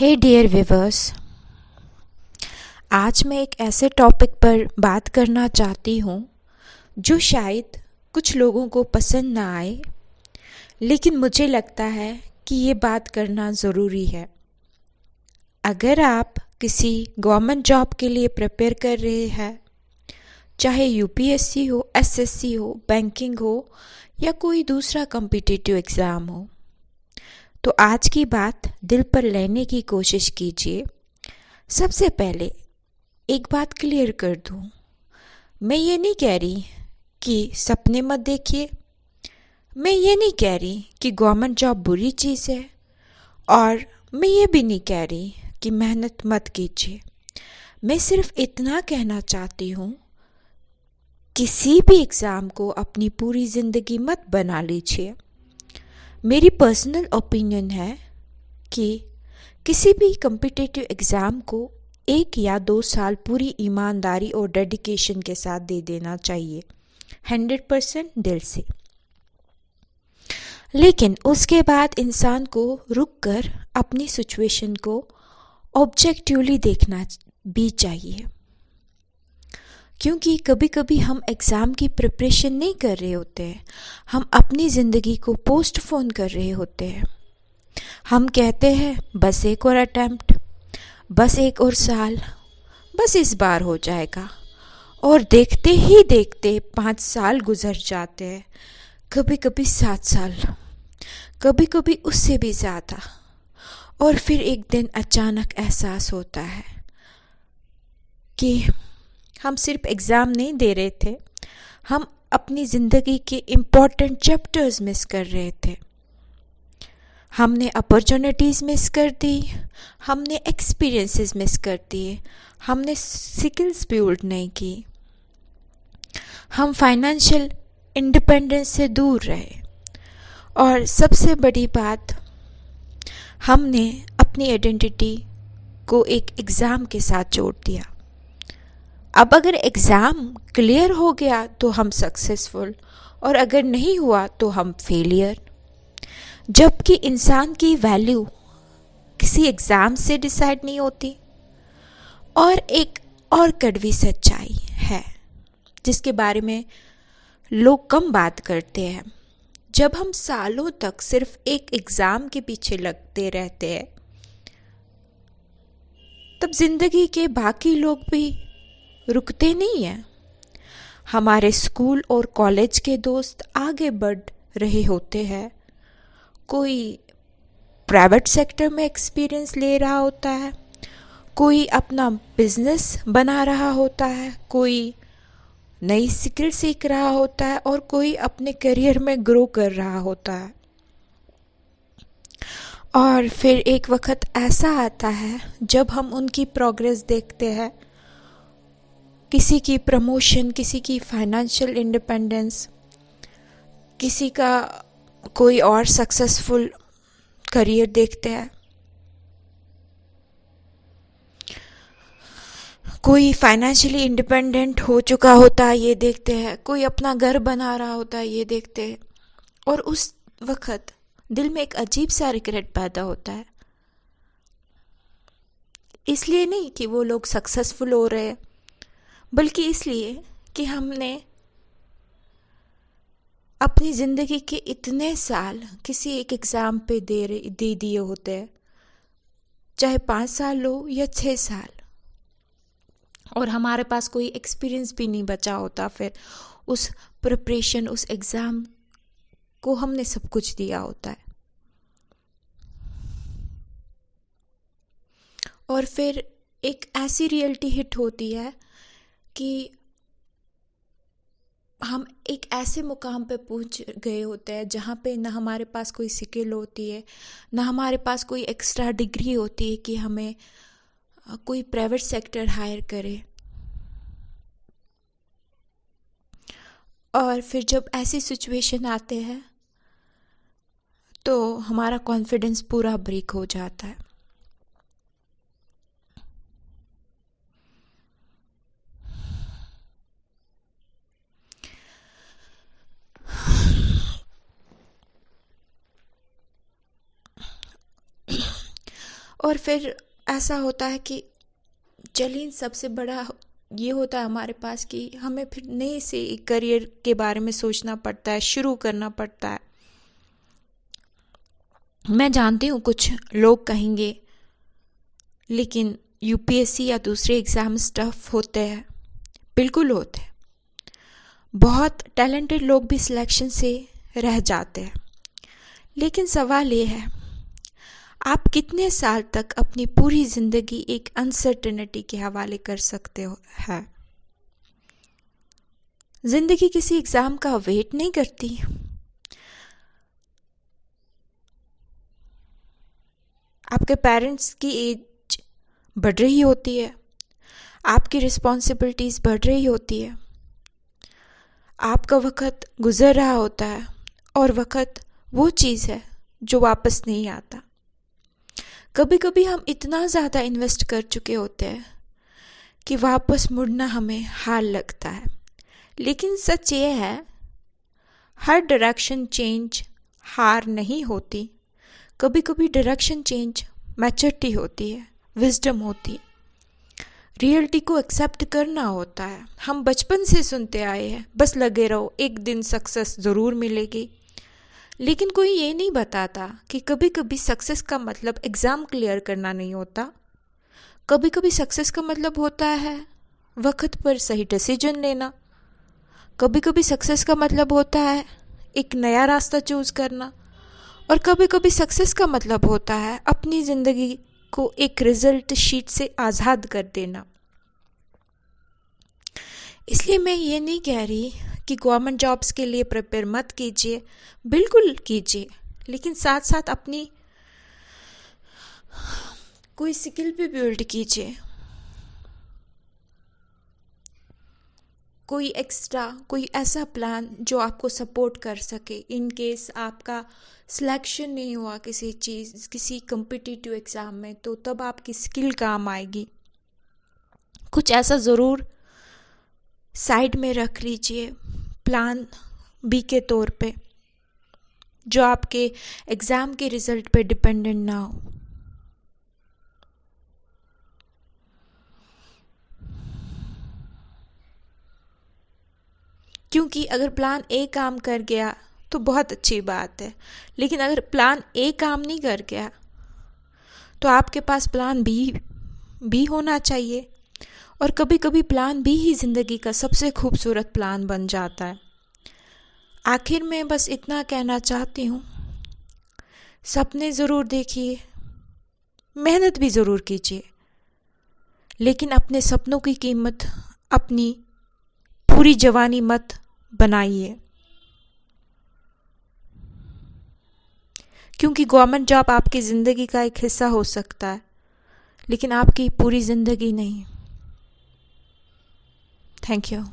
हे dear viewers, आज मैं एक ऐसे टॉपिक पर बात करना चाहती हूँ जो शायद कुछ लोगों को पसंद ना आए, लेकिन मुझे लगता है कि ये बात करना ज़रूरी है। अगर आप किसी गवर्नमेंट जॉब के लिए प्रिपेयर कर रहे हैं, चाहे यूपीएससी हो, एसएससी हो, बैंकिंग हो या कोई दूसरा कॉम्पिटिटिव एग्ज़ाम हो, तो आज की बात दिल पर लेने की कोशिश कीजिए। सबसे पहले एक बात क्लियर कर दूं, मैं ये नहीं कह रही कि सपने मत देखिए, मैं ये नहीं कह रही कि गवर्नमेंट जॉब बुरी चीज़ है, और मैं ये भी नहीं कह रही कि मेहनत मत कीजिए। मैं सिर्फ इतना कहना चाहती हूँ, किसी भी एग्ज़ाम को अपनी पूरी ज़िंदगी मत बना लीजिए। मेरी पर्सनल ओपिनियन है कि किसी भी कॉम्पिटिटिव एग्ज़ाम को 1 या 2 साल पूरी ईमानदारी और डेडिकेशन के साथ दे देना चाहिए, 100% दिल से। लेकिन उसके बाद इंसान को रुक कर अपनी सिचुएशन को ऑब्जेक्टिवली देखना भी चाहिए, क्योंकि कभी कभी हम एग्ज़ाम की प्रिपरेशन नहीं कर रहे होते हैं, हम अपनी ज़िंदगी को पोस्टपोन कर रहे होते हैं। हम कहते हैं बस एक और अटेम्प्ट, बस एक और साल, बस इस बार हो जाएगा, और देखते ही देखते 5 साल गुजर जाते हैं, कभी कभी 7 साल, कभी कभी उससे भी ज़्यादा। और फिर एक दिन अचानक एहसास होता है कि हम सिर्फ एग्ज़ाम नहीं दे रहे थे, हम अपनी ज़िंदगी के इम्पॉर्टेंट चैप्टर्स मिस कर रहे थे। हमने अपॉर्चुनिटीज़ मिस कर दी, हमने एक्सपीरियंसेस मिस कर दिए, हमने स्किल्स बिल्ड नहीं की, हम फाइनेंशियल इंडिपेंडेंस से दूर रहे, और सबसे बड़ी बात, हमने अपनी आइडेंटिटी को एक एग्ज़ाम के साथ जोड़ दिया। अब अगर एग्ज़ाम क्लियर हो गया तो हम सक्सेसफुल, और अगर नहीं हुआ तो हम फेलियर। जबकि इंसान की वैल्यू किसी एग्ज़ाम से डिसाइड नहीं होती। और एक और कड़वी सच्चाई है जिसके बारे में लोग कम बात करते हैं। जब हम सालों तक सिर्फ एक एग्ज़ाम के पीछे लगते रहते हैं, तब ज़िंदगी के बाकी लोग भी रुकते नहीं हैं। हमारे स्कूल और कॉलेज के दोस्त आगे बढ़ रहे होते हैं, कोई प्राइवेट सेक्टर में एक्सपीरियंस ले रहा होता है, कोई अपना बिजनेस बना रहा होता है, कोई नई स्किल सीख रहा होता है, और कोई अपने करियर में ग्रो कर रहा होता है। और फिर एक वक्त ऐसा आता है जब हम उनकी प्रोग्रेस देखते हैं, किसी की प्रमोशन, किसी की फाइनेंशियल इंडिपेंडेंस, किसी का कोई और सक्सेसफुल करियर देखते हैं, कोई फाइनेंशियली इंडिपेंडेंट हो चुका होता है ये देखते हैं, कोई अपना घर बना रहा होता है ये देखते हैं, और उस वक्त दिल में एक अजीब सा रिग्रेट पैदा होता है। इसलिए नहीं कि वो लोग सक्सेसफुल हो रहे हैं, बल्कि इसलिए कि हमने अपनी ज़िंदगी के इतने साल किसी एक एग्ज़ाम पे दे दिए होते हैं, चाहे 5 साल हो या 6 साल, और हमारे पास कोई एक्सपीरियंस भी नहीं बचा होता। फिर उस प्रिपरेशन, उस एग्ज़ाम को हमने सब कुछ दिया होता है, और फिर एक ऐसी रियलिटी हिट होती है कि हम एक ऐसे मुकाम पे पहुंच गए होते हैं जहाँ पे ना हमारे पास कोई स्किल होती है, ना हमारे पास कोई एक्स्ट्रा डिग्री होती है कि हमें कोई प्राइवेट सेक्टर हायर करे। और फिर जब ऐसी सिचुएशन आते हैं तो हमारा कॉन्फिडेंस पूरा ब्रेक हो जाता है। और फिर ऐसा होता है कि चैलेंज सबसे बड़ा ये होता है हमारे पास कि हमें फिर नए से एक करियर के बारे में सोचना पड़ता है, शुरू करना पड़ता है। मैं जानती हूँ कुछ लोग कहेंगे लेकिन यूपीएससी या दूसरे एग्ज़ाम टफ होते हैं। बिल्कुल होते हैं। बहुत टैलेंटेड लोग भी सिलेक्शन से रह जाते हैं। लेकिन सवाल ये है, आप कितने साल तक अपनी पूरी ज़िंदगी एक अनसर्टेनिटी के हवाले कर सकते हो है? ज़िंदगी किसी एग्ज़ाम का वेट नहीं करती। आपके पेरेंट्स की एज बढ़ रही होती है, आपकी रिस्पॉन्सिबिलिटीज़ बढ़ रही होती है, आपका वक़्त गुज़र रहा होता है और वक़्त वो चीज़ है जो वापस नहीं आता। कभी कभी हम इतना ज़्यादा इन्वेस्ट कर चुके होते हैं कि वापस मुड़ना हमें हार लगता है। लेकिन सच ये है, हर डायरेक्शन चेंज हार नहीं होती। कभी कभी डायरेक्शन चेंज मैच्योरिटी होती है, विजडम होती है। रियलिटी को एक्सेप्ट करना होता है। हम बचपन से सुनते आए हैं, बस लगे रहो, एक दिन सक्सेस ज़रूर मिलेगी। लेकिन कोई ये नहीं बताता कि कभी कभी सक्सेस का मतलब एग्ज़ाम क्लियर करना नहीं होता। कभी कभी सक्सेस का मतलब होता है वक्त पर सही डिसीजन लेना। कभी कभी सक्सेस का मतलब होता है एक नया रास्ता चूज़ करना। और कभी कभी सक्सेस का मतलब होता है अपनी ज़िंदगी को एक रिजल्ट शीट से आज़ाद कर देना। इसलिए मैं ये नहीं कह रही कि गवर्नमेंट जॉब्स के लिए प्रिपेयर मत कीजिए, बिल्कुल कीजिए, लेकिन साथ साथ अपनी कोई स्किल भी बिल्ड कीजिए। कोई एक्स्ट्रा, कोई ऐसा प्लान जो आपको सपोर्ट कर सके इन केस आपका सिलेक्शन नहीं हुआ किसी कम्पिटिटिव एग्ज़ाम में, तो तब आपकी स्किल काम आएगी। कुछ ऐसा ज़रूर साइड में रख लीजिए प्लान बी के तौर पे, जो आपके एग्ज़ाम के रिज़ल्ट पे डिपेंडेंट ना हो। क्योंकि अगर प्लान ए काम कर गया तो बहुत अच्छी बात है, लेकिन अगर प्लान ए काम नहीं कर गया तो आपके पास प्लान बी होना चाहिए। और कभी कभी प्लान बी ही ज़िंदगी का सबसे खूबसूरत प्लान बन जाता है। आखिर में बस इतना कहना चाहती हूँ, सपने ज़रूर देखिए, मेहनत भी ज़रूर कीजिए, लेकिन अपने सपनों की कीमत अपनी पूरी जवानी मत बनाइए। क्योंकि गवर्नमेंट जॉब आपकी ज़िंदगी का एक हिस्सा हो सकता है, लेकिन आपकी पूरी ज़िंदगी नहीं। Thank you.